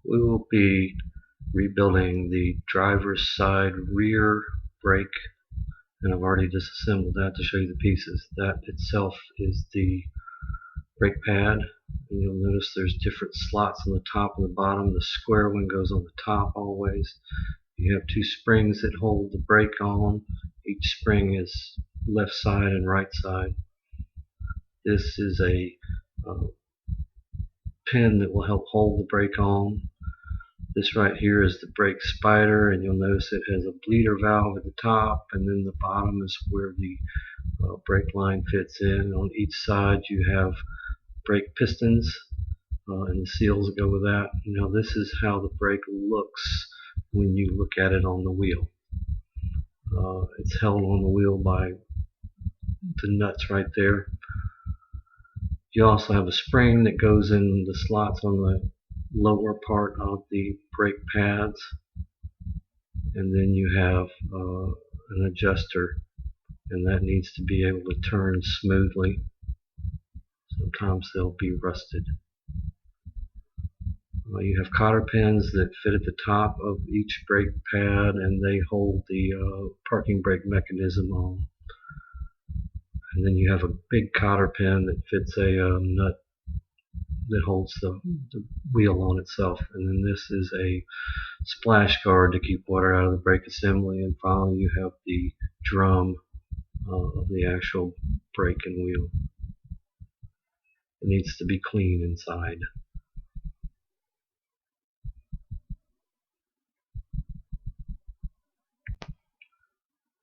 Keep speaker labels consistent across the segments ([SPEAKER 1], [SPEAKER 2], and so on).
[SPEAKER 1] We will be rebuilding the driver's side rear brake, and I've already disassembled that to show you the pieces. That itself is the brake pad, and you'll notice there's different slots on the top and the bottom. The square one goes on the top always. You have two springs that hold the brake on. Each spring is left side and right side. This is a pin that will help hold the brake on. This right here is the brake spider, and you'll notice it has a bleeder valve at the top, and then the bottom is where the brake line fits in. On each side you have brake pistons and the seals that go with that. Now this is how the brake looks when you look at it on the wheel. It's held on the wheel by the nuts right there. You also have a spring that goes in the slots on the lower part of the brake pads, and then you have an adjuster, and that needs to be able to turn smoothly. Sometimes they'll be rusted. You have cotter pins that fit at the top of each brake pad, and they hold the parking brake mechanism on. And then you have a big cotter pin that fits a nut that holds the wheel on itself. And then this is a splash guard to keep water out of the brake assembly. And finally you have the drum of the actual brake and wheel. It needs to be clean inside.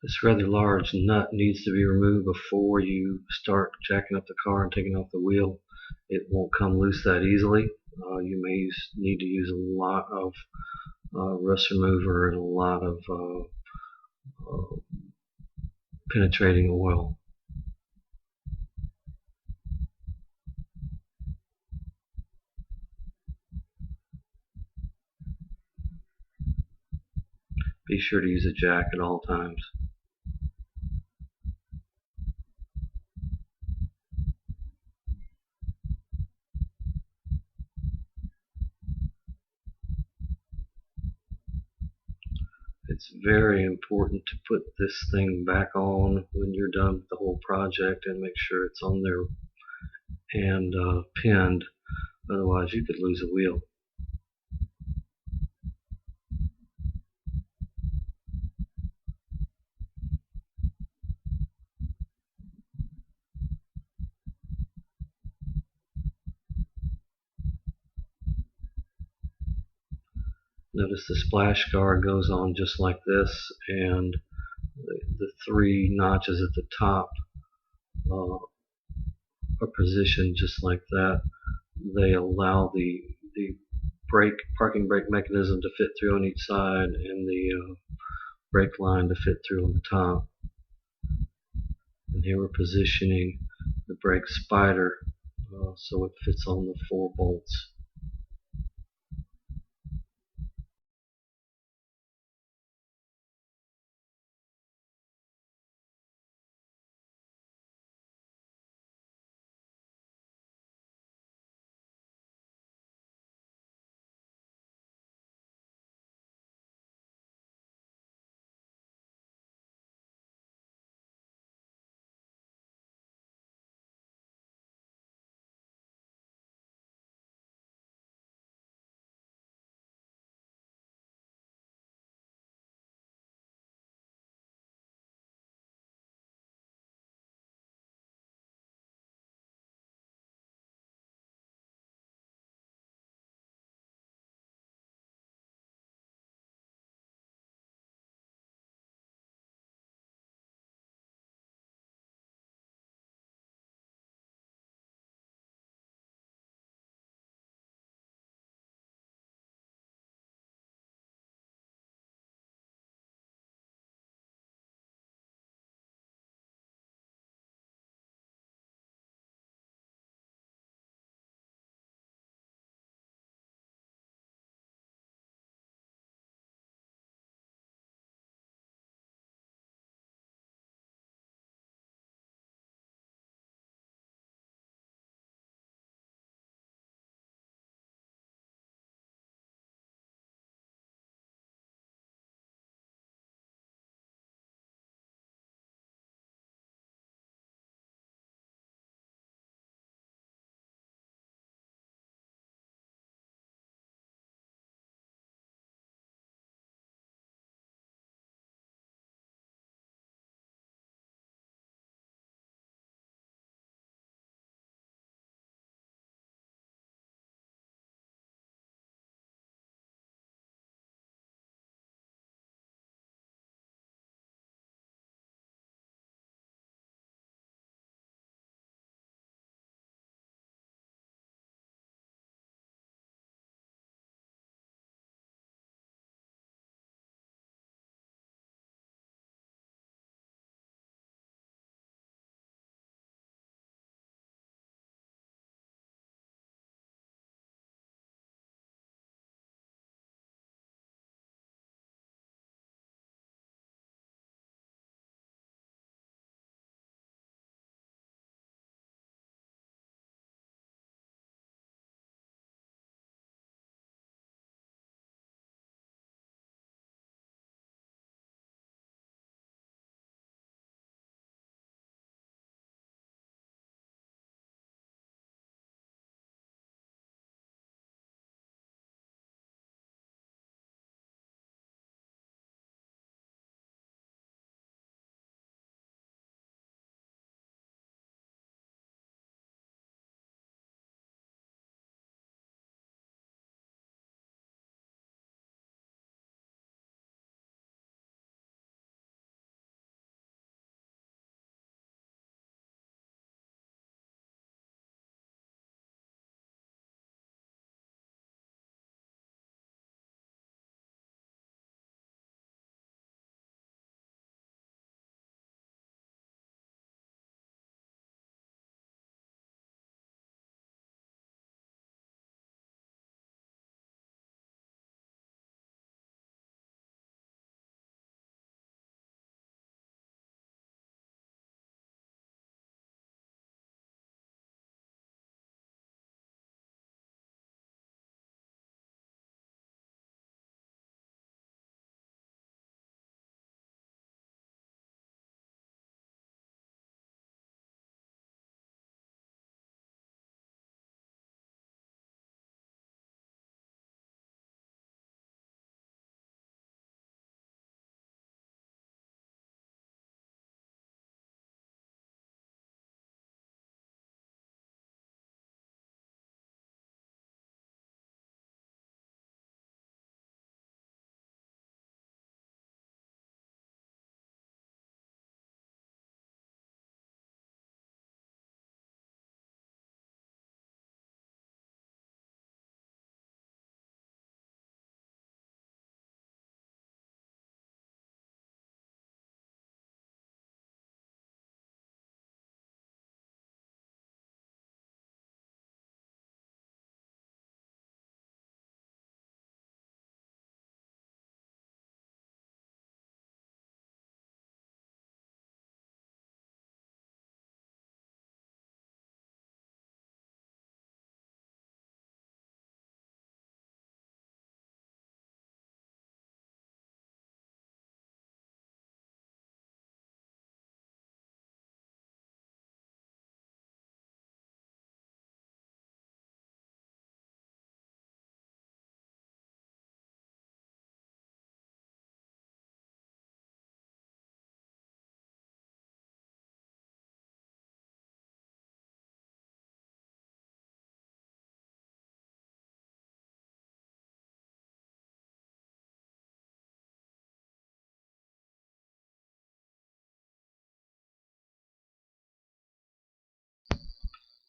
[SPEAKER 1] This rather large nut needs to be removed before you start jacking up the car and taking off the wheel. It won't come loose that easily. You may need to use a lot of rust remover and a lot of penetrating oil. Be sure to use a jack at all times. It's very important to put this thing back on when you're done with the whole project and make sure it's on there and pinned. Otherwise you could lose a wheel. Notice the splash guard goes on just like this, and the three notches at the top are positioned just like that. They allow the parking brake mechanism to fit through on each side, and the brake line to fit through on the top. And here we're positioning the brake spider so it fits on the 4 bolts.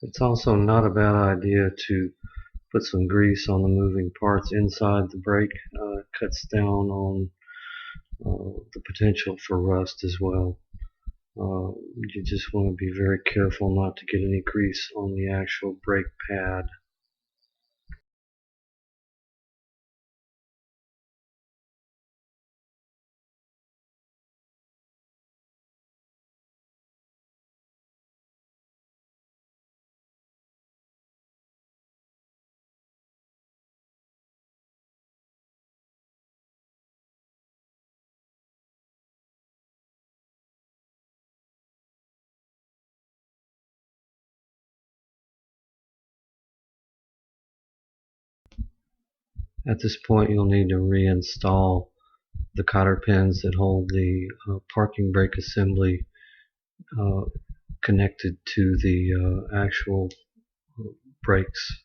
[SPEAKER 1] It's also not a bad idea to put some grease on the moving parts inside the brake. It cuts down on the potential for rust as well. You just want to be very careful not to get any grease on the actual brake pad. At this point, you'll need to reinstall the cotter pins that hold the parking brake assembly uh, connected to the actual brakes.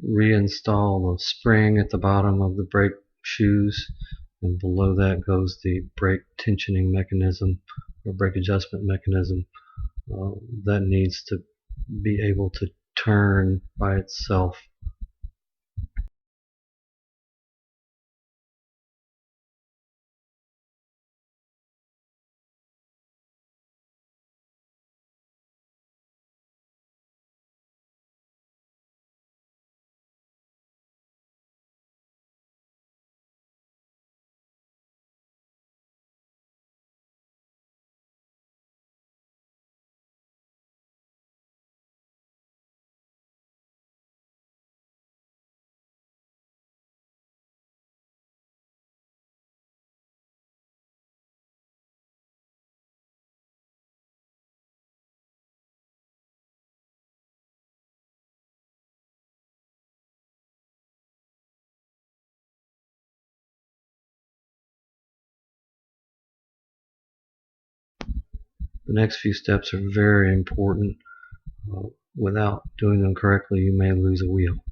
[SPEAKER 1] Reinstall the spring at the bottom of the brake shoes, and below that goes the brake tensioning mechanism or brake adjustment mechanism that needs to be able to turn by itself. The next few steps are very important. Without doing them correctly, you may lose a wheel.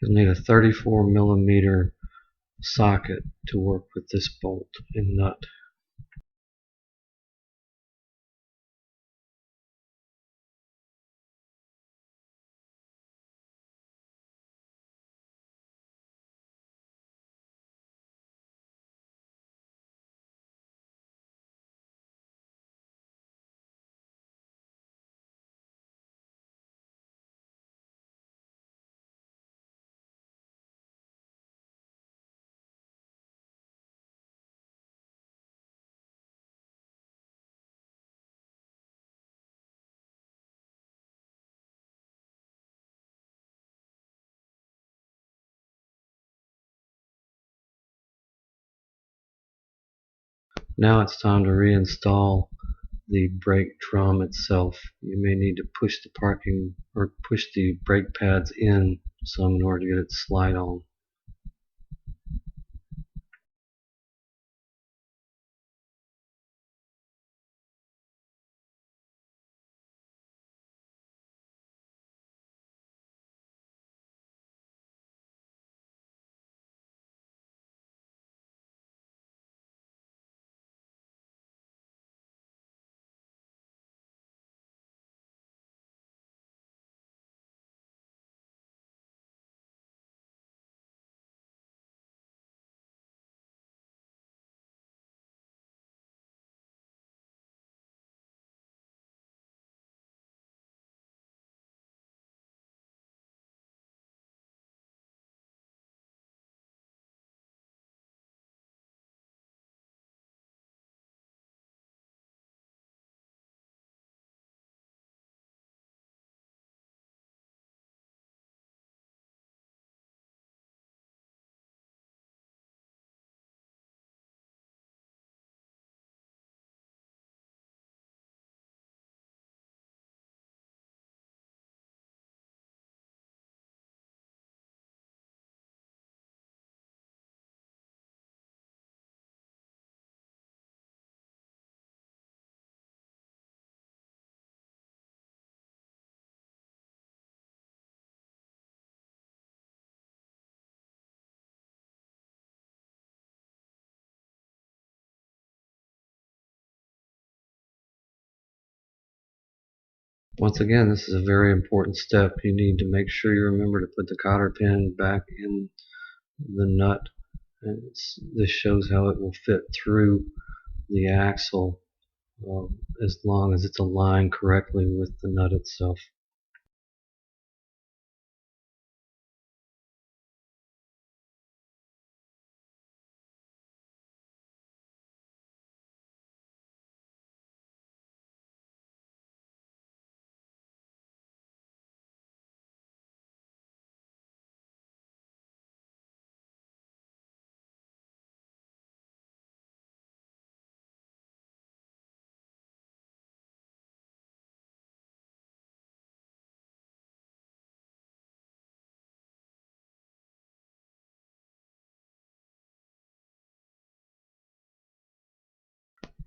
[SPEAKER 1] You'll need a 34 millimeter socket to work with this bolt and nut. Now it's time to reinstall the brake drum itself. You may need to push the brake pads in some in order to get it to slide on. Once again, this is a very important step. You need to make sure you remember to put the cotter pin back in the nut. This shows how it will fit through the axle as long as it's aligned correctly with the nut itself.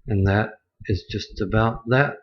[SPEAKER 1] And that is just about that.